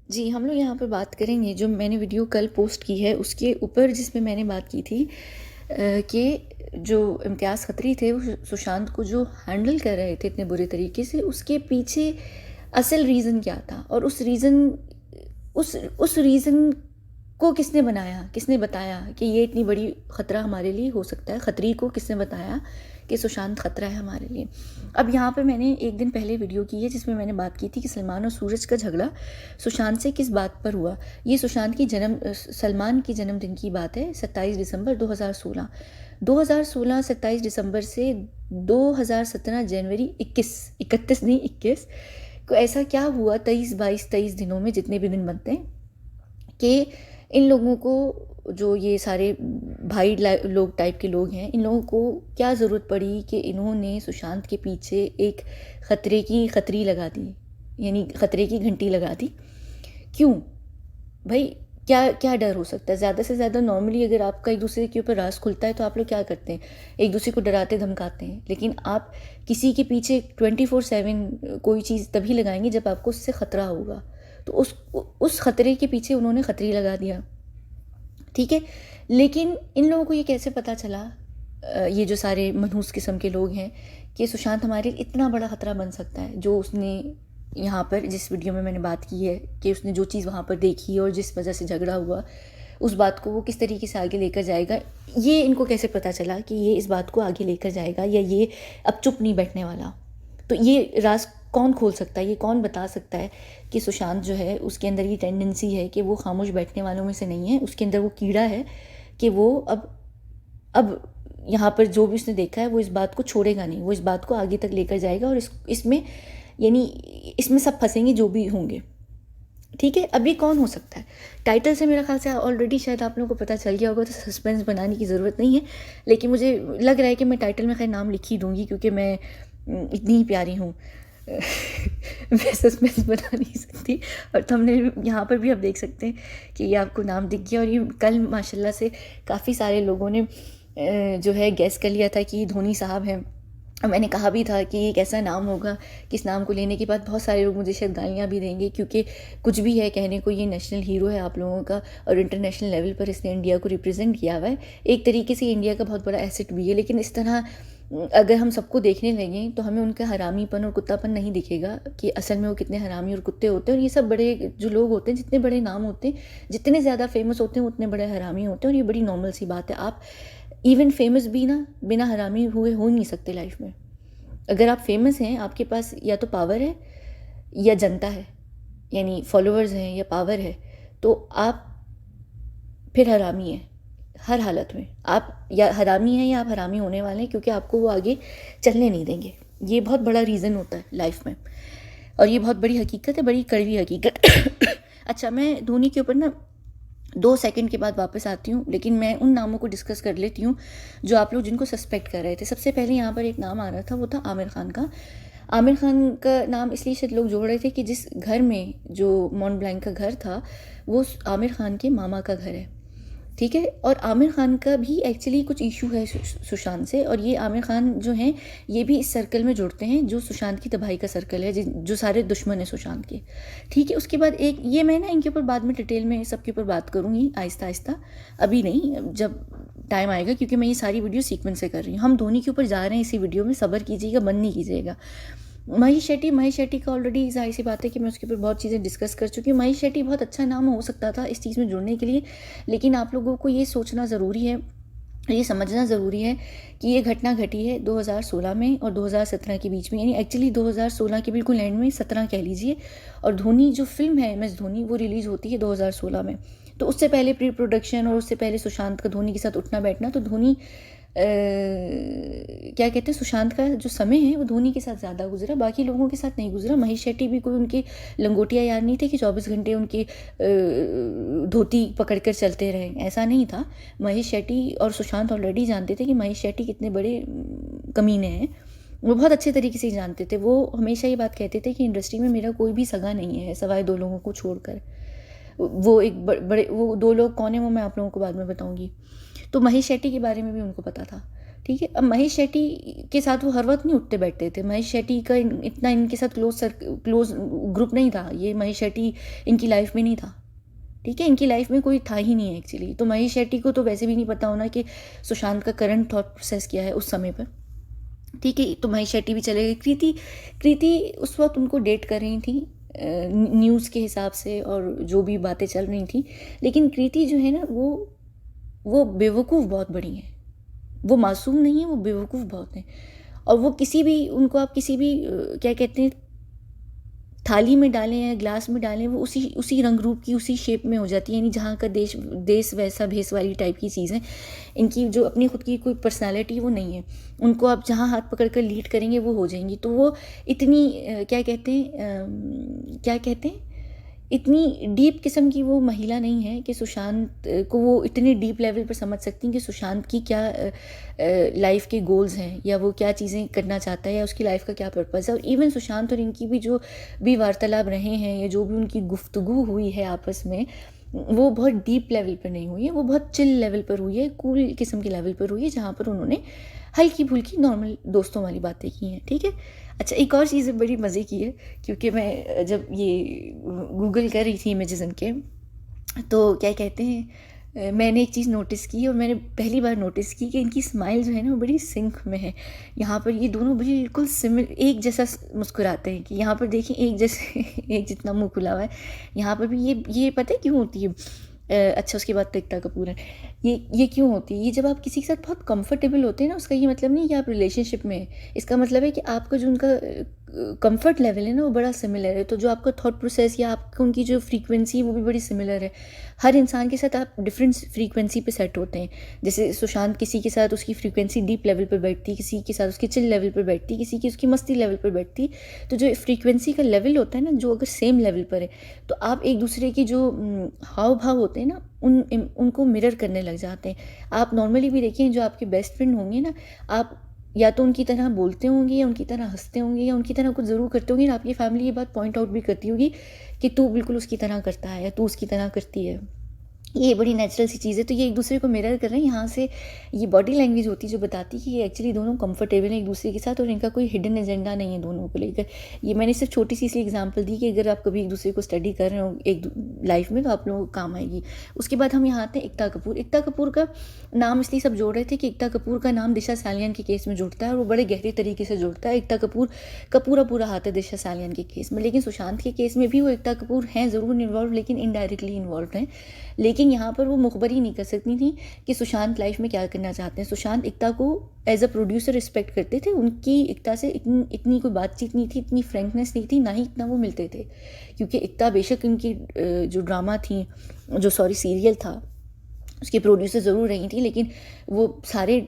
जी, हम लोग यहाँ पे बात करेंगे जो मैंने वीडियो कल पोस्ट की है उसके ऊपर, जिसमें मैंने बात की थी कि जो इम्तियाज़ खत्री थे वो सुशांत को जो हैंडल कर रहे थे इतने बुरे तरीके से, उसके पीछे असल रीज़न क्या था और उस रीज़न को किसने बनाया, किसने बताया कि ये इतनी बड़ी ख़तरा हमारे लिए हो सकता है। खतरी को किसने बताया कि सुशांत ख़तरा है हमारे लिए। अब यहाँ पे मैंने एक दिन पहले वीडियो की है जिसमें मैंने बात की थी कि सलमान और सूरज का झगड़ा सुशांत से किस बात पर हुआ। ये सलमान की जन्मदिन की बात है, 27 दिसंबर 2016। 2016 27 दिसंबर से 2017 जनवरी 31 नहीं 21 को ऐसा क्या हुआ, 23 दिनों में जितने भी दिन बनते हैं, कि इन लोगों को, जो ये सारे भाई लोग टाइप के लोग हैं, इन लोगों को क्या ज़रूरत पड़ी कि इन्होंने सुशांत के पीछे एक खतरी लगा दी, यानी ख़तरे की घंटी लगा दी। क्यों भाई? क्या क्या डर हो सकता है? ज़्यादा से ज़्यादा नॉर्मली अगर आपका एक दूसरे के ऊपर राज खुलता है तो आप लोग क्या करते हैं? एक दूसरे को डराते धमकाते हैं। लेकिन आप किसी के पीछे 24/7 कोई चीज़ तभी लगाएंगे जब आपको उससे ख़तरा होगा। तो उस ख़तरे के पीछे उन्होंने खतरी लगा दिया, ठीक है। लेकिन इन लोगों को ये कैसे पता चला, ये जो सारे मनहूस किस्म के लोग हैं, कि सुशांत हमारे लिए इतना बड़ा ख़तरा बन सकता है। जो उसने यहाँ पर जिस वीडियो में मैंने बात की है कि उसने जो चीज़ वहाँ पर देखी और जिस वजह से झगड़ा हुआ, उस बात को वो किस तरीके से आगे लेकर जाएगा, ये इनको कैसे पता चला कि ये इस बात को आगे लेकर जाएगा या ये अब चुप नहीं बैठने वाला। तो ये राज कौन खोल सकता है, ये कौन बता सकता है कि सुशांत जो है उसके अंदर ये टेंडेंसी है कि वो खामोश बैठने वालों में से नहीं है। उसके अंदर वो कीड़ा है कि वो अब यहाँ पर जो भी उसने देखा है वो इस बात को छोड़ेगा नहीं, वो इस बात को आगे तक लेकर जाएगा। और इसमें यानी इसमें सब फंसेंगे जो भी होंगे, ठीक है। अभी कौन हो सकता है? टाइटल से मेरा ख्याल से ऑलरेडी शायद आप लोगों को पता चल गया होगा, तो सस्पेंस बनाने की ज़रूरत नहीं है। लेकिन मुझे लग रहा है कि मैं टाइटल में खैर नाम लिख ही दूँगी, क्योंकि मैं इतनी ही प्यारी हूँ। मैं सस्पेंस बना नहीं सकती। और तुमने यहाँ पर भी आप देख सकते हैं कि ये आपको नाम दिख गया। और ये कल माशाल्लाह से काफ़ी सारे लोगों ने जो है गैस कर लिया था कि ये धोनी साहब हैं। मैंने कहा भी था कि एक ऐसा नाम होगा किस नाम को लेने के बाद बहुत सारे लोग मुझे शायद गालियाँ भी देंगे, क्योंकि कुछ भी है कहने को, ये नेशनल हीरो है आप लोगों का और इंटरनेशनल लेवल पर इसने इंडिया को रिप्रेजेंट किया हुआ है। एक तरीके से इंडिया का बहुत बड़ा एसेट भी है। लेकिन इस तरह अगर हम सबको देखने लगें तो हमें उनका हरामीपन और कुत्तापन नहीं दिखेगा कि असल में वो कितने हरामी और कुत्ते होते हैं। और ये सब बड़े जो लोग होते हैं, जितने बड़े नाम होते हैं, जितने ज़्यादा फेमस होते हैं, उतने बड़े हरामी होते हैं। और ये बड़ी नॉर्मल सी बात है। आप इवन फेमस भी ना बिना हरामी हुए हो नहीं सकते लाइफ में। अगर आप फेमस हैं, आपके पास या तो पावर है या जनता है, यानी फॉलोअर्स हैं या पावर है, तो आप फिर हरामी हैं। हर हालत में आप या हरामी हैं या आप हरामी होने वाले हैं, क्योंकि आपको वो आगे चलने नहीं देंगे। ये बहुत बड़ा रीज़न होता है लाइफ में, और ये बहुत बड़ी हकीकत है, बड़ी कड़वी हकीकत। अच्छा, मैं धोनी के ऊपर ना 2 सेकंड के बाद वापस आती हूँ, लेकिन मैं उन नामों को डिस्कस कर लेती हूँ जो आप लोग जिनको सस्पेक्ट कर रहे थे। सबसे पहले यहाँ पर एक नाम आ रहा था, वो था आमिर खान का। आमिर खान का नाम इसलिए शायद लोग जोड़ रहे थे कि जिस घर में जो मॉन्ट ब्लैंक का घर था वो आमिर खान के मामा का घर है, ठीक है। और आमिर खान का भी एक्चुअली कुछ इशू है सुशांत से। और ये आमिर खान जो हैं ये भी इस सर्कल में जुड़ते हैं जो सुशांत की तबाही का सर्कल है, जो सारे दुश्मन हैं सुशांत के, ठीक है। उसके बाद एक ये मैं ना इनके ऊपर बाद में डिटेल में सबके ऊपर बात करूँगी आहिस्ता आहिस्ता, अभी नहीं, जब टाइम आएगा, क्योंकि मैं ये सारी वीडियो सीक्वेंस से कर रही हूँ। हम धोनी के ऊपर जा रहे हैं इसी वीडियो में, सब्र कीजिएगा, बंद नहीं कीजिएगा। महेश शेट्टी का ऑलरेडी जाहिर सी बात है कि मैं उसके ऊपर बहुत चीज़ें डिस्कस कर चुकी हूँ। महेश शेट्टी बहुत अच्छा नाम हो सकता था इस चीज़ में जुड़ने के लिए, लेकिन आप लोगों को ये सोचना ज़रूरी है, ये समझना ज़रूरी है कि ये घटना घटी है 2016 में और 2017 के बीच में, यानी एक्चुअली 2016 के बिल्कुल एंड में, 17 कह लीजिए। और धोनी जो फिल्म है MS धोनी, वो रिलीज़ होती है 2016 में। तो उससे पहले प्री प्रोडक्शन और उससे पहले सुशांत का धोनी के साथ उठना बैठना, तो धोनी क्या कहते हैं, सुशांत का जो समय है वो धोनी के साथ ज़्यादा गुजरा, बाकी लोगों के साथ नहीं गुजरा। महेश शेट्टी भी कोई उनके लंगोटिया यार नहीं थे कि 24 घंटे उनकी धोती पकड़कर चलते रहे, ऐसा नहीं था। महेश शेट्टी और सुशांत ऑलरेडी जानते थे कि महेश शेट्टी कितने बड़े कमीने हैं, वो बहुत अच्छे तरीके से जानते थे। वो हमेशा ये बात कहते थे कि इंडस्ट्री में मेरा कोई भी सगा नहीं है सवाए 2 लोगों को छोड़कर। वो एक बड़े वो 2 लोग कौन है वो मैं आप लोगों को बाद में बताऊंगी। तो महेश शेट्टी के बारे में भी उनको पता था। ठीक है। अब महेश शेट्टी के साथ वो हर वक्त नहीं उठते बैठते थे, महेश शेट्टी का इतना इनके साथ क्लोज ग्रुप नहीं था, ये महेश शेट्टी इनकी लाइफ में नहीं था, ठीक है, इनकी लाइफ में कोई था ही नहीं है एक्चुअली। तो महेश शेट्टी को तो वैसे भी नहीं पता होना कि सुशांत का करंट थॉट प्रोसेस क्या है उस समय पर, ठीक है। तो महेश शेट्टी भी चले गए। कृति उस वक्त उनको डेट कर रही थी न्यूज़ के हिसाब से और जो भी बातें चल रही थी, लेकिन कृति जो है ना वो बेवकूफ़ बहुत बड़ी हैं, वो मासूम नहीं है, वो बेवकूफ़ बहुत हैं। और वो किसी भी उनको आप किसी भी क्या कहते हैं थाली में डालें या ग्लास में डालें, वो उसी रंग रूप की उसी शेप में हो जाती है, यानी जहाँ का देश वैसा भेस वाली टाइप की चीज़ें। इनकी जो अपनी खुद की कोई पर्सनालिटी वो नहीं है, उनको आप जहाँ हाथ पकड़ कर लीड करेंगे वो हो जाएंगी। तो वो इतनी क्या कहते हैं इतनी डीप किस्म की वो महिला नहीं है कि सुशांत को वो इतने डीप लेवल पर समझ सकती हैं कि सुशांत की क्या लाइफ के गोल्स हैं, या वो क्या चीज़ें करना चाहता है, या उसकी लाइफ का क्या पर्पज़ है। और इवन सुशांत और इनकी भी जो भी वार्तालाप रहे हैं या जो भी उनकी गुफ्तगू हुई है आपस में, वो बहुत डीप लेवल पर नहीं हुई है, वो बहुत चिल लेवल पर हुई है, कूल किस्म के लेवल पर हुई है, जहाँ पर उन्होंने हल्की फुल्की नॉर्मल दोस्तों वाली बातें की हैं, ठीक है। अच्छा, एक और चीज़ बड़ी मज़े की है, क्योंकि मैं जब ये गूगल कर रही थी इमेजेस इनके, तो क्या कहते हैं मैंने एक चीज़ नोटिस की, और मैंने पहली बार नोटिस की कि इनकी स्माइल जो है ना वो बड़ी सिंक में है। यहाँ पर ये दोनों बिल्कुल एक जैसा मुस्कुराते हैं, कि यहाँ पर देखिए एक जैसे एक जितना मुंह खुला हुआ है, यहाँ पर भी ये पता है क्यों होती है। अच्छा, उसके बाद तो एकता कपूर है। ये क्यों होती है, ये जब आप किसी के साथ बहुत कंफर्टेबल होते हैं ना, उसका ये मतलब नहीं कि आप रिलेशनशिप में हैं, इसका मतलब है कि आपका जो उनका कंफर्ट लेवल है ना वो बड़ा सिमिलर है। तो जो आपका थॉट प्रोसेस या आपका उनकी जो फ्रीक्वेंसी है वो भी बड़ी सिमिलर है। हर इंसान के साथ आप डिफरेंट फ्रीक्वेंसी पे सेट होते हैं। जैसे सुशांत किसी के साथ उसकी फ्रीक्वेंसी डीप लेवल पर बैठती, किसी के साथ उसकी चिल लेवल पर बैठती, किसी की उसकी मस्ती लेवल पर बैठती। तो जो फ्रीक्वेंसी का लेवल होता है ना, जो अगर सेम लेवल पर है, तो आप एक दूसरे की जो हाव भाव होते हैं ना उनको मिरर करने लग जाते हैं। आप नॉर्मली भी देखिए, जो आपके बेस्ट फ्रेंड होंगे ना, आप या तो उनकी तरह बोलते होंगे, या उनकी तरह हंसते होंगे, या उनकी तरह कुछ ज़रूर करते होंगे, और आपकी फैमिली ये बात पॉइंट आउट भी करती होगी कि तू बिल्कुल उसकी तरह करता है, या तू उसकी तरह करती है। ये बड़ी नेचुरल सी चीज़ है। तो ये एक दूसरे को मिरर कर रहे हैं। यहाँ से ये बॉडी लैंग्वेज होती है जो बताती है कि ये एक्चुअली दोनों कंफर्टेबल हैं एक दूसरे के साथ, और इनका कोई हिडन एजेंडा नहीं है दोनों को लेकर। ये मैंने सिर्फ छोटी सी एग्जांपल दी कि अगर आप कभी एक दूसरे को स्टडी कर रहे हो एक लाइफ में, तो आप लोगों को काम आएगी। उसके बाद हम यहाँ आते हैं एकता कपूर। एकता कपूर का नाम इसलिए सब जोड़ रहे थे कि एकता कपूर का नाम दिशा सालियान के केस में जुड़ता है, और वो बड़े गहरे तरीके से जुड़ता है। एकता कपूर का पूरा हाथ है दिशा सालियान के केस में, लेकिन सुशांत के केस में भी वो एकता कपूर हैं ज़रूर इन्वॉल्व, लेकिन इनडायरेक्टली इन्वॉल्व हैं। लेकिन यहाँ पर वो मुखबरी नहीं कर सकती थी कि सुशांत लाइफ में क्या करना चाहते हैं। सुशांत एकता को एज अ प्रोड्यूसर रिस्पेक्ट करते थे, उनकी एकता से इतनी कोई बातचीत नहीं थी, इतनी फ्रेंकनेस नहीं थी, ना ही इतना वो मिलते थे। क्योंकि एकता बेशक इनकी जो ड्रामा थी, जो सीरियल था, उसकी प्रोड्यूसर ज़रूर रही थी, लेकिन वो सारे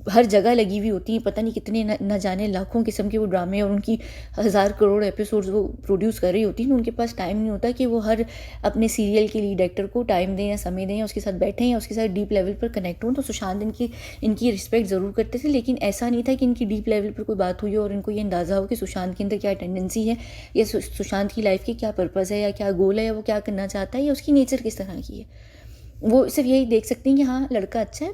हर जगह लगी हुई होती हैं, पता नहीं कितने न जाने लाखों किस्म के वो ड्रामे और उनकी 1000 करोड़ एपिसोड्स वो प्रोड्यूस कर रही होती हैं। उनके पास टाइम नहीं होता कि वो हर अपने सीरियल के लीड एक्टर को टाइम दें या समय दें या उसके साथ बैठें या उसके साथ डीप लेवल पर कनेक्ट हों। तो सुशांत इनकी रिस्पेक्ट ज़रूर करते थे, लेकिन ऐसा नहीं था कि इनकी डीप लेवल पर कोई बात हुई और इनको ये अंदाज़ा हो कि सुशांत के अंदर क्या टेंडेंसी है, या सुशांत की लाइफ की क्या पर्पज़ है, या क्या गोल है, या वो क्या करना चाहता है, या उसकी नेचर किस तरह की है। वो सिर्फ यही देख सकती हैं कि हाँ लड़का अच्छा है,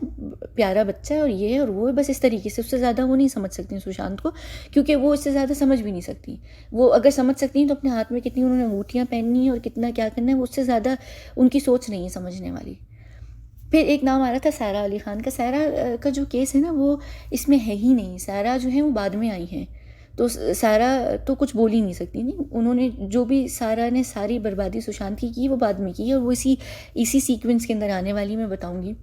प्यारा बच्चा है, और ये है और वो है, बस इस तरीके से। उससे ज़्यादा वो नहीं समझ सकती सुशांत को, क्योंकि वो इससे ज़्यादा समझ भी नहीं सकती। वो अगर समझ सकती हैं तो अपने हाथ में कितनी उन्होंने अंगूठियाँ पहननी है और कितना क्या करना है, वो उससे ज़्यादा उनकी सोच नहीं है समझने वाली। फिर एक नाम आ रहा था सारा अली खान का। सारा का जो केस है ना वो इसमें है ही नहीं। सारा जो है वो बाद में आई हैं, तो सारा तो कुछ बोल ही नहीं सकती। नहीं, उन्होंने जो भी सारा ने सारी बर्बादी सुशांत की वो बाद में की, और वो इसी सीक्वेंस के अंदर आने वाली मैं बताऊंगी।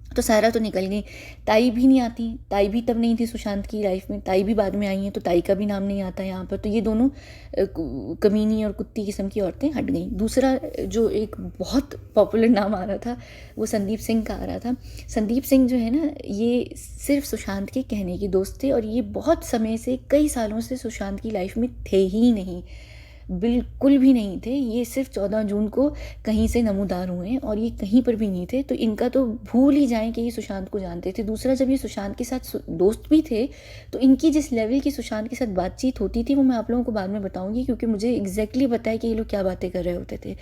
तो सारा तो निकल गई। ताई भी नहीं आती, ताई भी तब नहीं थी सुशांत की लाइफ में, ताई भी बाद में आई हैं, तो ताई का भी नाम नहीं आता यहाँ पर। तो ये दोनों कमीनी और कुत्ती किस्म की औरतें हट गई। दूसरा जो एक बहुत पॉपुलर नाम आ रहा था वो संदीप सिंह का आ रहा था। संदीप सिंह जो है ना, ये सिर्फ सुशांत के कहने की दोस्त थे, और ये बहुत समय से कई सालों से सुशांत की लाइफ में थे ही नहीं, बिल्कुल भी नहीं थे। ये सिर्फ 14 जून को कहीं से नमूदार हुए हैं, और ये कहीं पर भी नहीं थे। तो इनका तो भूल ही जाएं कि ये सुशांत को जानते थे। दूसरा, जब ये सुशांत के साथ दोस्त भी थे, तो इनकी जिस लेवल की सुशांत के साथ बातचीत होती थी वो मैं आप लोगों को बाद में बताऊंगी, क्योंकि मुझे एग्जैक्टली पता है कि ये लोग क्या बातें कर रहे होते थे।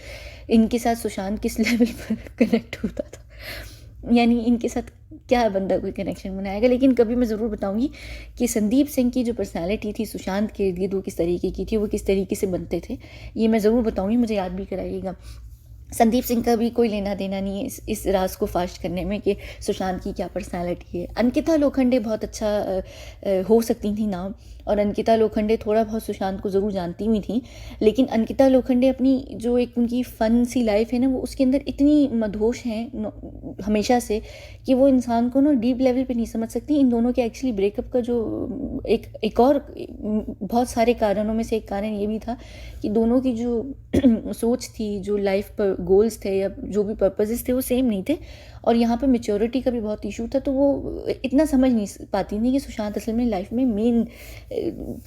इनके साथ सुशांत किस लेवल पर कनेक्ट होता था, यानी इनके साथ क्या बंदा कोई कनेक्शन बनाएगा। लेकिन कभी मैं ज़रूर बताऊंगी कि संदीप सिंह की जो पर्सनालिटी थी सुशांत के इर्द गिर्द वो किस तरीके की थी, वो किस तरीके से बनते थे, ये मैं ज़रूर बताऊंगी, मुझे याद भी कराइएगा। संदीप सिंह का भी कोई लेना देना नहीं है इस राज को फाश करने में कि सुशांत की क्या पर्सनालिटी है। अंकिता लोखंडे बहुत अच्छा हो सकती थी नाम, और अंकिता लोखंडे थोड़ा बहुत सुशांत को ज़रूर जानती हुई थी, लेकिन अंकिता लोखंडे अपनी जो एक उनकी फ़न सी लाइफ है ना, वो उसके अंदर इतनी मदहोश हैं हमेशा से कि वो इंसान को ना डीप लेवल पे नहीं समझ सकती। इन दोनों के एक्चुअली ब्रेकअप का जो एक और बहुत सारे कारणों में से एक कारण ये भी था कि दोनों की जो सोच थी, जो लाइफ पर गोल्स थे या जो भी पर्पसेस थे वो सेम नहीं थे, और यहाँ पर मेच्योरिटी का भी बहुत इशू था। तो वो इतना समझ नहीं पाती थी कि सुशांत असल में लाइफ में मेन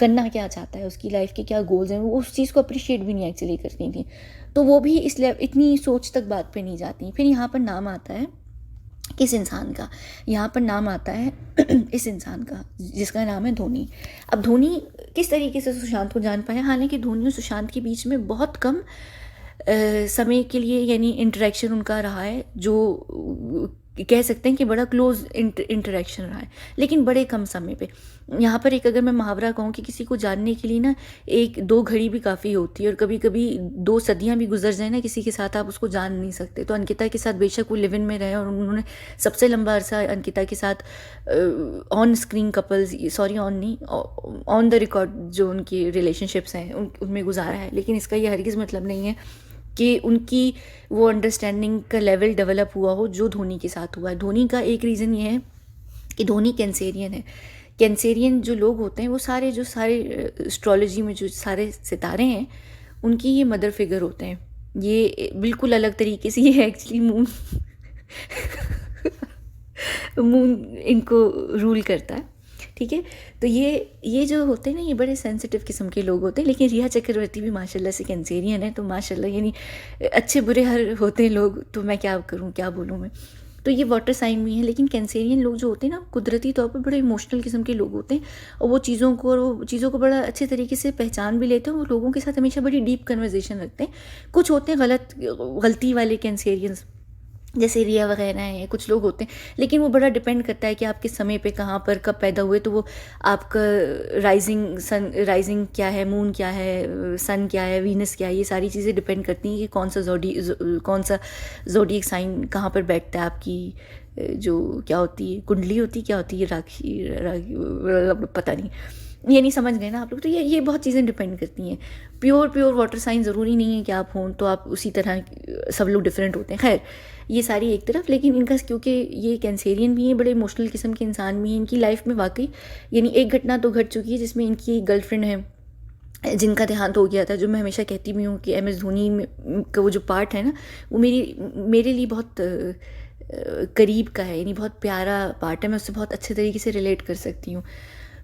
करना क्या चाहता है, उसकी लाइफ के क्या गोल्स हैं, वो उस चीज़ को अप्रिशिएट भी नहीं एक्चुअली करती थी। तो वो भी इतनी सोच तक बात पे नहीं जाती। फिर यहाँ पर नाम आता है किस इंसान का, यहाँ पर नाम आता है इस इंसान का जिसका नाम है धोनी। अब धोनी किस तरीके से सुशांत को जान पाया, हालांकि धोनी और सुशांत के बीच में बहुत कम समय के लिए यानी इंटरेक्शन उनका रहा है, जो कह सकते हैं कि बड़ा क्लोज इंटरेक्शन रहा है, लेकिन बड़े कम समय पे। यहाँ पर एक अगर मैं मुहावरा कहूँ कि किसी को जानने के लिए ना 1-2 घड़ी भी काफ़ी होती है, और कभी कभी 2 सदियाँ भी गुजर जाए ना किसी के साथ, आप उसको जान नहीं सकते। तो अंकिता के साथ बेशक वो लिव इन में रहे, और उन्होंने सबसे लंबा अरसा अंकिता के साथ on screen couples, sorry on नहीं, ऑन द रिकॉर्ड जो उनकी रिलेशनशिप्स हैं उनमें गुजारा है, लेकिन इसका ये हरगिज़ मतलब नहीं है कि उनकी वो अंडरस्टैंडिंग का लेवल डेवलप हुआ हो जो धोनी के साथ हुआ है। धोनी का एक रीज़न ये है कि धोनी कैंसेरियन है। कैंसेरियन जो लोग होते हैं वो सारे एस्ट्रोलॉजी में जो सारे सितारे हैं उनकी ये मदर फिगर होते हैं। ये बिल्कुल अलग तरीके से, ये एक्चुअली मून मून इनको रूल करता है, ठीक है। तो ये जो होते हैं ना, ये बड़े सेंसिटिव किस्म के लोग होते हैं। लेकिन रिया चक्रवर्ती भी माशाल्लाह से कैंसेरियन है, तो माशाल्लाह यानी अच्छे बुरे हर होते हैं लोग, तो मैं क्या करूँ, क्या बोलूँ मैं। तो ये वाटर साइन भी है, लेकिन कैंसेरियन लोग जो होते हैं ना, कुदरती तौर पर बड़े इमोशनल किस्म के लोग होते हैं, और वो चीज़ों को बड़ा अच्छे तरीके से पहचान भी लेते हैं। वो लोगों के साथ हमेशा बड़ी डीप कन्वर्सेशन रखते हैं। कुछ होते हैं गलती वाले कैंसेरियंस, जैसे रिया वगैरह हैं, कुछ लोग होते हैं, लेकिन वो बड़ा डिपेंड करता है कि आप किस समय पे कहाँ पर कब पैदा हुए। तो वो आपका राइजिंग क्या है, मून क्या है, सन क्या है, वीनस क्या है, ये सारी चीज़ें डिपेंड करती हैं कि कौन सा जोडिएक साइन कहाँ पर बैठता है। आपकी जो क्या होती है, कुंडली होती है, क्या होती है, राखी पता नहीं, ये नहीं समझ गए ना आप लोग। तो ये बहुत चीज़ें डिपेंड करती हैं। प्योर वाटर साइन ज़रूरी नहीं है कि आप हों तो आप उसी तरह, सब लोग डिफरेंट होते हैं। खैर ये सारी एक तरफ, लेकिन इनका क्योंकि ये कैंसेरियन भी हैं, बड़े इमोशनल किस्म के इंसान भी हैं, इनकी लाइफ में वाकई यानी एक घटना तो घट चुकी है जिसमें इनकी गर्लफ्रेंड है जिनका देहांत हो गया था। जो मैं हमेशा कहती भी हूँ कि MS धोनी का वो जो पार्ट है ना, वो मेरे लिए बहुत करीब का है, यानी बहुत प्यारा पार्ट है, मैं उससे बहुत अच्छे तरीके से रिलेट कर सकती हूँ।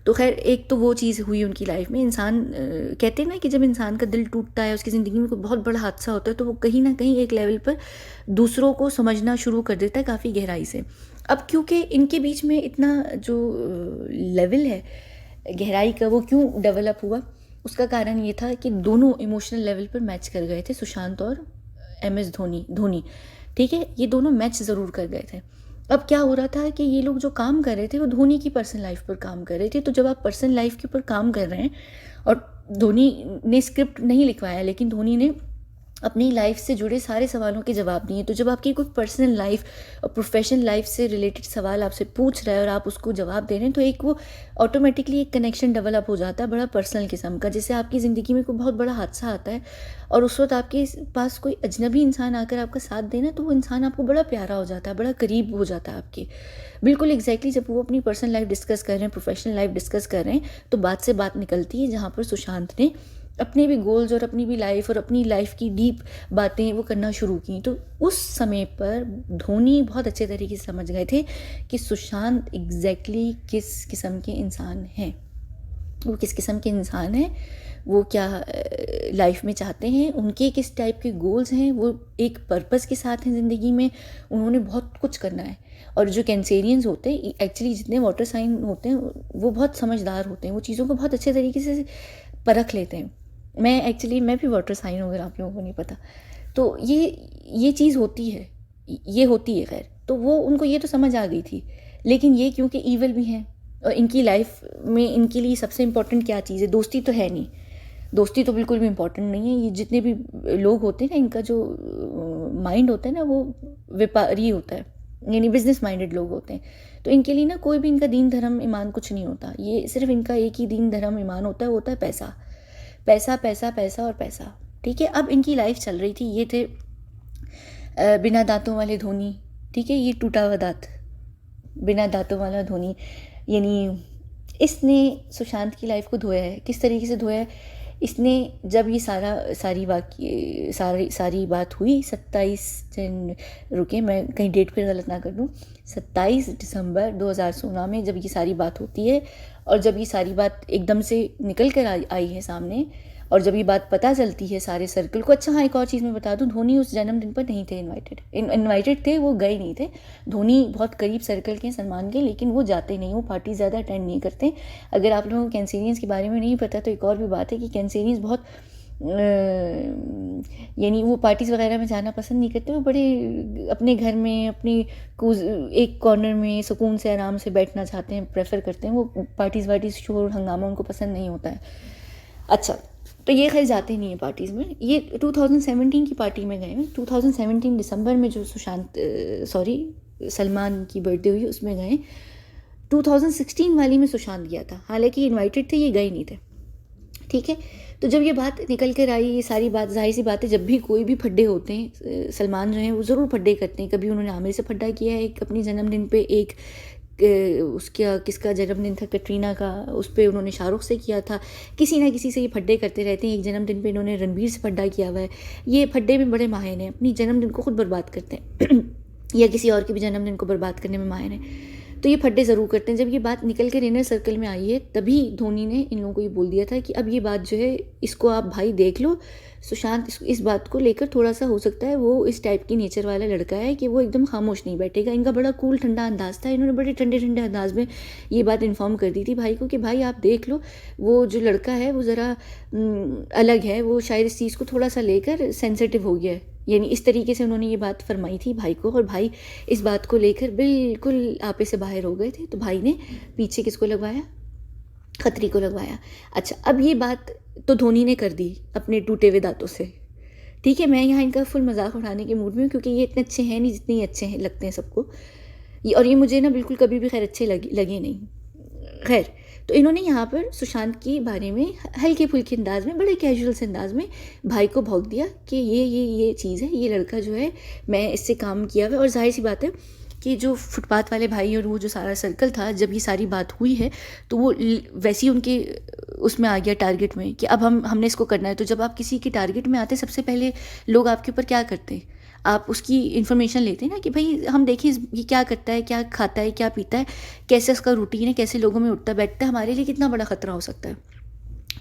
तो खैर एक तो वो चीज़ हुई उनकी लाइफ में। इंसान कहते हैं ना कि जब इंसान का दिल टूटता है, उसकी ज़िंदगी में कोई बहुत बड़ा हादसा होता है, तो वो कहीं ना कहीं एक लेवल पर दूसरों को समझना शुरू कर देता है काफ़ी गहराई से। अब क्योंकि इनके बीच में इतना जो लेवल है गहराई का, वो क्यों डेवलप हुआ, उसका कारण ये था कि दोनों इमोशनल लेवल पर मैच कर गए थे, सुशांत और MS धोनी, ठीक है। ये दोनों मैच ज़रूर कर गए थे। अब क्या हो रहा था कि ये लोग जो काम कर रहे थे वो धोनी की पर्सनल लाइफ पर काम कर रहे थे। तो जब आप पर्सनल लाइफ के ऊपर काम कर रहे हैं, और धोनी ने स्क्रिप्ट नहीं लिखवाया, लेकिन धोनी ने अपनी लाइफ से जुड़े सारे सवालों के जवाब दिए। तो जब आपकी कोई पर्सनल लाइफ और प्रोफेशनल लाइफ से रिलेटेड सवाल आपसे पूछ रहा है और आप उसको जवाब दे रहे हैं, तो एक वो ऑटोमेटिकली एक कनेक्शन डेवलप हो जाता है बड़ा पर्सनल किस्म का। जैसे आपकी ज़िंदगी में कोई बहुत बड़ा हादसा आता है और उस वक्त आपके पास कोई अजनबी इंसान आकर आपका साथ देना, तो वो इंसान आपको बड़ा प्यारा हो जाता है, बड़ा करीब हो जाता है आपके। बिल्कुल एग्जैक्टली जब वो अपनी पर्सनल लाइफ डिस्कस कर रहे हैं, प्रोफेशनल लाइफ डिस्कस कर रहे हैं, तो बात से बात निकलती है जहाँ पर सुशांत ने अपने भी गोल्स और अपनी भी लाइफ और अपनी लाइफ की डीप बातें वो करना शुरू की। तो उस समय पर धोनी बहुत अच्छे तरीके से समझ गए थे कि सुशांत एग्जैक्टली किस किस्म के इंसान हैं, वो किस किस्म के इंसान हैं, वो क्या लाइफ में चाहते हैं, उनके किस टाइप के गोल्स हैं, वो एक पर्पस के साथ हैं ज़िंदगी में, उन्होंने बहुत कुछ करना है। और जो कैंसेरियंस होते हैं एक्चुअली, जितने वाटर साइन होते हैं वो बहुत समझदार होते हैं, वो चीज़ों को बहुत अच्छे तरीके से परख लेते हैं। मैं भी वाटर साइन हूँ, अगर आप लोगों को नहीं पता। तो ये चीज़ होती है, ये होती है। खैर तो वो उनको ये तो समझ आ गई थी। लेकिन ये क्योंकि ईवल भी हैं और इनकी लाइफ में इनके लिए सबसे इम्पोर्टेंट क्या चीज़ है, दोस्ती तो है नहीं, दोस्ती तो बिल्कुल भी इम्पोर्टेंट नहीं है। ये जितने भी लोग होते हैं ना, इनका जो माइंड होता है ना, वो व्यापारी होता है, यानी बिजनेस माइंडेड लोग होते हैं। तो इनके लिए ना कोई भी इनका दीन धर्म ईमान कुछ नहीं होता, ये सिर्फ इनका एक ही दीन धर्म ईमान होता है, वो होता है पैसा पैसा पैसा पैसा और पैसा। ठीक है, अब इनकी लाइफ चल रही थी, ये थे बिना दांतों वाले धोनी। ठीक है, ये टूटा हुआ दांत, बिना दांतों वाला धोनी, यानी इसने सुशांत की लाइफ को धोया है। किस तरीके से धोया है इसने? जब ये सारी बात हुई 27 दिन, रुके मैं कहीं डेट पे गलत ना कर दूँ, 27 दिसंबर 2016 में जब ये सारी बात होती है, और जब ये सारी बात एकदम से निकल कर आई है सामने, और जब ये बात पता चलती है सारे सर्कल को। अच्छा हाँ, एक और चीज़ मैं बता दूं, धोनी उस जन्मदिन पर नहीं थे इनवाइटेड थे, वो गए नहीं थे। धोनी बहुत करीब सर्कल के सलमान के, लेकिन वो जाते नहीं, वो पार्टी ज़्यादा अटेंड नहीं करते। अगर आप लोगों को कैंसेरियंस के बारे में नहीं पता तो एक और भी बात है कि कैंसेरियंस बहुत यानी वो पार्टीज़ वगैरह में जाना पसंद नहीं करते, वो बड़े अपने घर में अपनी एक कॉर्नर में सुकून से आराम से बैठना चाहते हैं, प्रेफर करते हैं। वो पार्टीज़ शोर हंगामा उनको पसंद नहीं होता है। अच्छा, तो ये खैर जाते नहीं है पार्टीज़ में। ये 2017 की पार्टी में गए हैं, 2017 दिसंबर में जो सलमान की बर्थडे हुई उसमें गए। 2016 वाली में सुशांत गया था, हालांकि इनवाइटेड थे, ये गए नहीं थे। ठीक है, तो जब ये बात निकल कर आई, ये सारी बात, जाहिर सी बात है, जब भी कोई भी फड्डे होते हैं, सलमान जो हैं वो ज़रूर फड्डे करते हैं। कभी उन्होंने आमिर से फड्डा किया है, एक अपनी जन्मदिन पे, एक उसका किसका जन्मदिन था, कटरीना का, उस पर उन्होंने शाहरुख से किया था। किसी ना किसी से ये फड्डे करते रहते हैं। एक जन्मदिन पे इन्होंने रणबीर से फड्डा किया हुआ है। ये फड्डे में बड़े माहिर हैं, अपनी जन्मदिन को खुद बर्बाद करते हैं या किसी और के भी जन्मदिन को बर्बाद करने में माहिर हैं। तो ये फड्डे ज़रूर करते हैं। जब ये बात निकल कर इनर सर्कल में आई है, तभी धोनी ने इन लोगों को ये बोल दिया था कि अब ये बात जो है, इसको आप भाई देख लो। सुशांत इस बात को लेकर थोड़ा सा, हो सकता है वो इस टाइप की नेचर वाला लड़का है कि वो एकदम खामोश नहीं बैठेगा। इनका बड़ा कूल ठंडा अंदाज़ था, इन्होंने बड़े ठंडे ठंडे अंदाज में ये बात इन्फॉर्म कर दी थी भाई को कि भाई आप देख लो, वो जो लड़का है वो ज़रा अलग है, वो शायद इस चीज़ को थोड़ा सा लेकर सेंसिटिव हो गया है। यानी इस तरीके से उन्होंने ये बात फरमाई थी भाई को, और भाई इस बात को लेकर बिल्कुल आपे से बाहर हो गए थे। तो भाई ने पीछे किसको लगवाया? खत्री को लगवाया। अच्छा, अब ये बात तो धोनी ने कर दी अपने टूटे हुए दांतों से। ठीक है, मैं यहाँ इनका फुल मजाक उड़ाने के मूड में हूँ, क्योंकि ये इतने अच्छे हैं नहीं जितने ये अच्छे हैं लगते हैं सबको। और ये मुझे ना बिल्कुल कभी भी खैर अच्छे लगे नहीं। खैर, तो इन्होंने यहाँ पर सुशांत के बारे में हल्के फुल्के अंदाज में, बड़े कैजुअल से अंदाज में भाई को भौंक दिया कि ये चीज़ है, ये लड़का जो है, मैं इससे काम किया हुआ। और जाहिर सी बात है कि जो फुटपाथ वाले भाई और वो जो सारा सर्कल था, जब ये सारी बात हुई है तो वो वैसे ही उनके उसमें आ गया टारगेट में कि अब हमने इसको करना है। तो जब आप किसी के टारगेट में आते, सबसे पहले लोग आपके ऊपर क्या करते हैं? आप उसकी इन्फॉर्मेशन लेते हैं ना कि भाई हम देखें ये क्या करता है, क्या खाता है, क्या पीता है, कैसे उसका रूटीन है, कैसे लोगों में उठता बैठता है, हमारे लिए कितना बड़ा ख़तरा हो सकता है।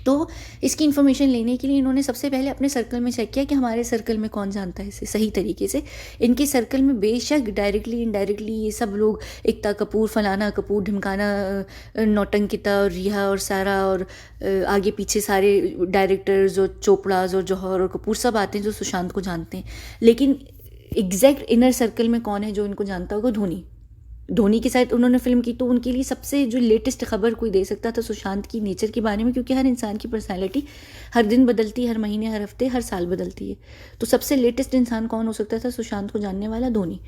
तो इसकी इन्फॉर्मेशन लेने के लिए इन्होंने सबसे पहले अपने सर्कल में चेक किया कि हमारे सर्कल में कौन जानता है इसे सही तरीके से। इनके सर्कल में बेशक डायरेक्टली इनडायरेक्टली ये सब लोग, एकता कपूर, फलाना कपूर, ढिमकाना, नौटंकिता और रिहा और सारा और आगे पीछे सारे डायरेक्टर्स और चोपड़ाज और जौहर और कपूर सब आते हैं जो सुशांत को जानते हैं। लेकिन एग्जैक्ट इनर सर्कल में कौन है जो इनको जानता होगा? धोनी के साथ उन्होंने फिल्म की, तो उनके लिए सबसे जो लेटेस्ट खबर कोई दे सकता था सुशांत की नेचर के बारे में, क्योंकि हर इंसान की पर्सनैलिटी हर दिन बदलती है, हर महीने, हर हफ्ते, हर साल बदलती है। तो सबसे लेटेस्ट इंसान कौन हो सकता था सुशांत को जानने वाला? धोनी।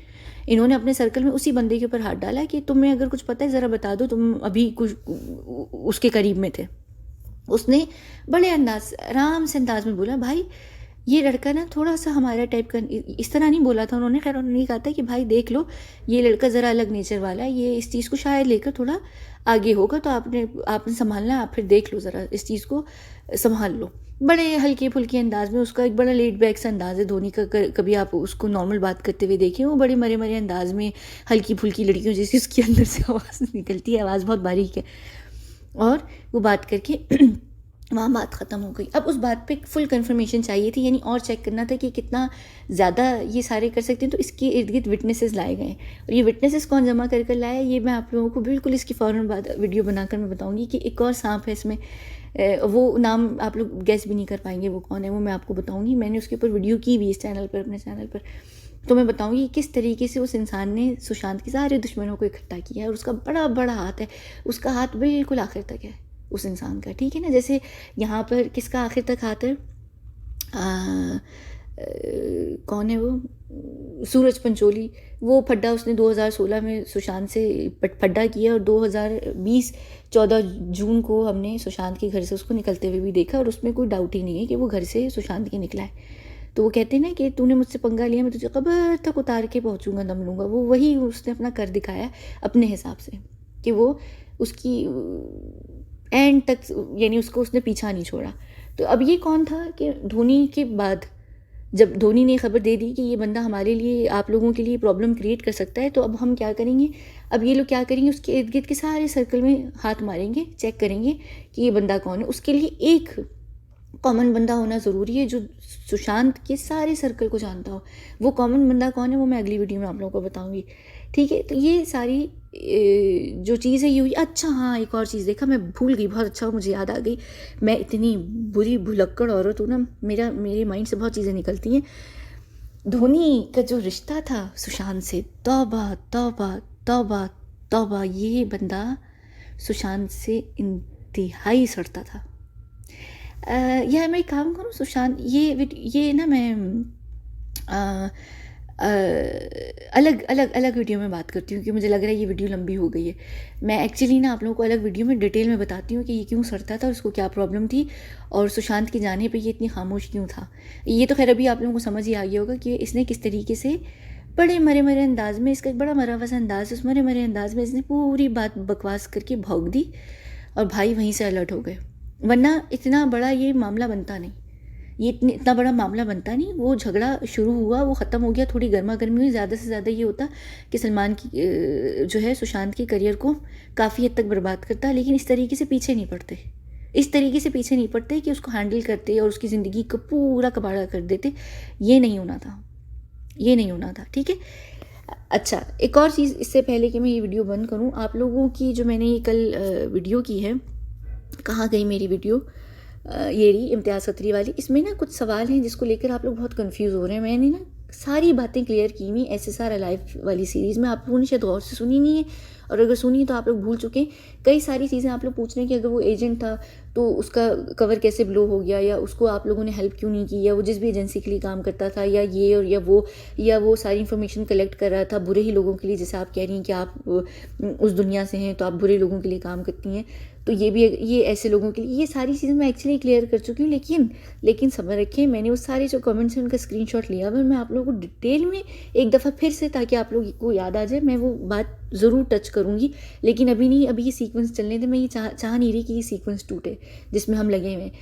इन्होंने अपने सर्कल में उसी बंदे के ऊपर हाथ डाला कि तुम्हें अगर कुछ पता है ज़रा बता दो, तुम अभी कुछ उसके करीब में थे। उसने बड़े आराम से अंदाज में बोला, भाई ये लड़का ना थोड़ा सा हमारा टाइप का, इस तरह नहीं बोला था उन्होंने, खैर उन्होंने कहा था कि भाई देख लो, ये लड़का ज़रा अलग नेचर वाला है, ये इस चीज़ को शायद लेकर थोड़ा आगे होगा, तो आपने संभालना, आप फिर देख लो, ज़रा इस चीज़ को संभाल लो। बड़े हल्के फुल्के अंदाज में, उसका एक बड़ा लेट बैक सा अंदाज है धोनी का। कभी आप उसको नॉर्मल बात करते हुए देखें, वो बड़े मरे मरे अंदाज में, हल्की फुल्की लड़कियों जैसी उसके अंदर से आवाज़ निकलती है, आवाज़ बहुत बारीक है, और वो बात करके वहाँ बात ख़त्म हो गई। अब उस बात पे फुल कंफर्मेशन चाहिए थी, यानी और चेक करना था कि कितना ज़्यादा ये सारे कर सकते हैं। तो इसके इर्द गिर्द विटनेसेस लाए गए, और ये विटनेसेस कौन जमा कर लाया, ये मैं आप लोगों को बिल्कुल इसकी फ़ौरन बाद वीडियो बनाकर मैं बताऊँगी कि एक और सांप है इसमें, वो नाम आप लोग गैस भी नहीं कर पाएंगे वो कौन है, वो मैं आपको बताऊँगी। मैंने उसके ऊपर वीडियो की भी इस चैनल पर, अपने चैनल पर। तो मैं बताऊँगी किस तरीके से उस इंसान ने सुशांत के सारे दुश्मनों को इकट्ठा किया है, और उसका बड़ा बड़ा हाथ है, उसका हाथ बिल्कुल आखिर तक है उस इंसान का, ठीक है ना। जैसे यहाँ पर किसका आखिर तक हाथ है, कौन है वो, सूरज पंचोली। वो फड्डा उसने 2016 में सुशांत से फड्डा किया, और 2020 14 जून को हमने सुशांत के घर से उसको निकलते हुए भी देखा, और उसमें कोई डाउट ही नहीं है कि वो घर से सुशांत के निकला है। तो वो कहते हैं ना कि तूने मुझसे पंगा लिया, मैं तुझे कब्र तक उतार के पहुंचूंगा, दम लूँगा। वो वही उसने अपना कर दिखाया अपने हिसाब से, कि वो उसकी एंड तक, यानी उसको उसने पीछा नहीं छोड़ा। तो अब ये कौन था कि धोनी के बाद जब धोनी ने खबर दे दी कि ये बंदा हमारे लिए, आप लोगों के लिए प्रॉब्लम क्रिएट कर सकता है, तो अब हम क्या करेंगे, अब ये लोग क्या करेंगे, उसके इर्द गिर्द के सारे सर्कल में हाथ मारेंगे, चेक करेंगे कि ये बंदा कौन है। उसके लिए एक कॉमन बंदा होना ज़रूरी है जो सुशांत के सारे सर्कल को जानता हो। वो कॉमन बंदा कौन है वो मैं अगली वीडियो में आप लोगों को बताऊंगी, ठीक है। तो ये सारी जो चीज़ है ये हुई। अच्छा हाँ, एक और चीज़ देखा, मैं भूल गई, बहुत अच्छा मुझे याद आ गई। मैं इतनी बुरी भुलक्कड़ औरत हूँ ना, मेरे माइंड से बहुत चीज़ें निकलती हैं। धोनी का जो रिश्ता था सुशांत से, तौबा तौबा तौबा तौबा, ये बंदा सुशांत से इंतहाई सड़ता था। या मैं एक काम करूँ सुशांत, ये ना मैं अलग अलग अलग वीडियो में बात करती हूँ, क्योंकि मुझे लग रहा है ये वीडियो लंबी हो गई है। मैं एक्चुअली ना आप लोगों को अलग वीडियो में डिटेल में बताती हूँ कि ये क्यों सड़ता था और उसको क्या प्रॉब्लम थी, और सुशांत के जाने पे ये इतनी खामोश क्यों था। ये तो खैर अभी आप लोगों को समझ ही आ गया होगा कि इसने किस तरीके से बड़े मरे मरे अंदाज में, इसका एक बड़ा मरा हुआ अंदाज, उस मरे मरे अंदाज में इसने पूरी बात बकवास करके भौंक दी, और भाई वहीं से अलर्ट हो गए। वरना इतना बड़ा ये मामला बनता नहीं, ये इतना बड़ा मामला बनता नहीं। वो झगड़ा शुरू हुआ, वो ख़त्म हो गया, थोड़ी गर्मा गर्मी हुई, ज़्यादा से ज़्यादा ये होता कि सलमान की जो है सुशांत के करियर को काफ़ी हद तक बर्बाद करता, लेकिन इस तरीके से पीछे नहीं पड़ते, इस तरीके से पीछे नहीं पड़ते कि उसको हैंडल करते और उसकी ज़िंदगी को पूरा कबाड़ा कर देते। ये नहीं होना था, ये नहीं होना था, ठीक है। अच्छा, एक और चीज़, इससे पहले कि मैं ये वीडियो बंद करूँ, आप लोगों की जो मैंने ये कल वीडियो की है, कहाँ गई मेरी वीडियो, ये रही इम्तियाज़ खत्री वाली। इसमें ना कुछ सवाल हैं जिसको लेकर आप लोग बहुत कंफ्यूज हो रहे हैं। मैंने ना सारी बातें क्लियर की हुई SSR अलाइव वाली सीरीज़ में, आप लोगों ने शायद गौर से सुनी नहीं है, और अगर सुनी तो आप लोग भूल चुके हैं। कई सारी चीज़ें आप लोग पूछ रहे हैं कि अगर वो एजेंट था तो उसका कवर कैसे ब्लो हो गया, या उसको आप लोगों ने हेल्प क्यों नहीं की, या वो जिस भी एजेंसी के लिए काम करता था, या ये और या वो सारी इन्फॉर्मेशन कलेक्ट कर रहा था बुरे ही लोगों के लिए, जैसे आप कह रही हैं कि आप उस दुनिया से हैं तो आप बुरे लोगों के लिए काम करती हैं, तो ये ऐसे लोगों के लिए, ये सारी चीज़ें मैं एक्चुअली क्लियर कर चुकी हूँ। लेकिन समझ रखें, मैंने वो सारे जो कमेंट्स हैं उनका स्क्रीनशॉट लिया हुआ, मैं आप लोगों को डिटेल में एक दफ़ा फिर से, ताकि आप लोगों को याद आ जाए, मैं वो बात ज़रूर टच करूँगी, लेकिन अभी नहीं। अभी ये सीक्वेंस चलने थे, मैं ये चाह नहीं रही कि ये सीक्वेंस टूटे जिसमें हम लगे हुए हैं।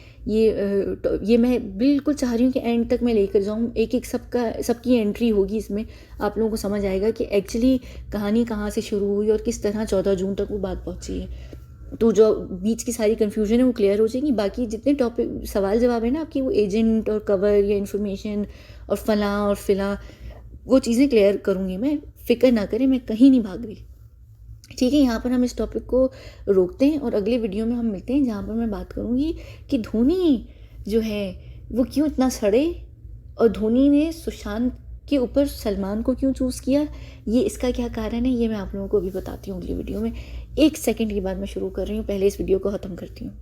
ये मैं बिल्कुल चाह रही हूँ कि एंड तक मैं लेकर जाऊँ, एक एक सबकी एंट्री होगी इसमें, आप लोगों को समझ आएगा कि एक्चुअली कहानी कहाँ से शुरू हुई और किस तरह 14 जून तक वो बात पहुँची है। तो जो बीच की सारी कन्फ्यूजन है वो क्लियर हो जाएगी। बाकी जितने टॉपिक सवाल जवाब है ना आपकी, वो एजेंट और कवर या इन्फॉर्मेशन और फलां और फिलां, वो चीज़ें क्लियर करूँगी मैं, फ़िक्र ना करें, मैं कहीं नहीं भाग रही, ठीक है। यहाँ पर हम इस टॉपिक को रोकते हैं और अगले वीडियो में हम मिलते हैं, जहाँ पर मैं बात करूँगी कि धोनी जो है वो क्यों इतना सड़े, और धोनी ने सुशांत के ऊपर सलमान को क्यों चूज़ किया, ये इसका क्या कारण है, ये मैं आप लोगों को अभी बताती हूँ अगली वीडियो में। 1 सेकंड के बाद मैं शुरू कर रही हूँ, पहले इस वीडियो को ख़त्म करती हूँ।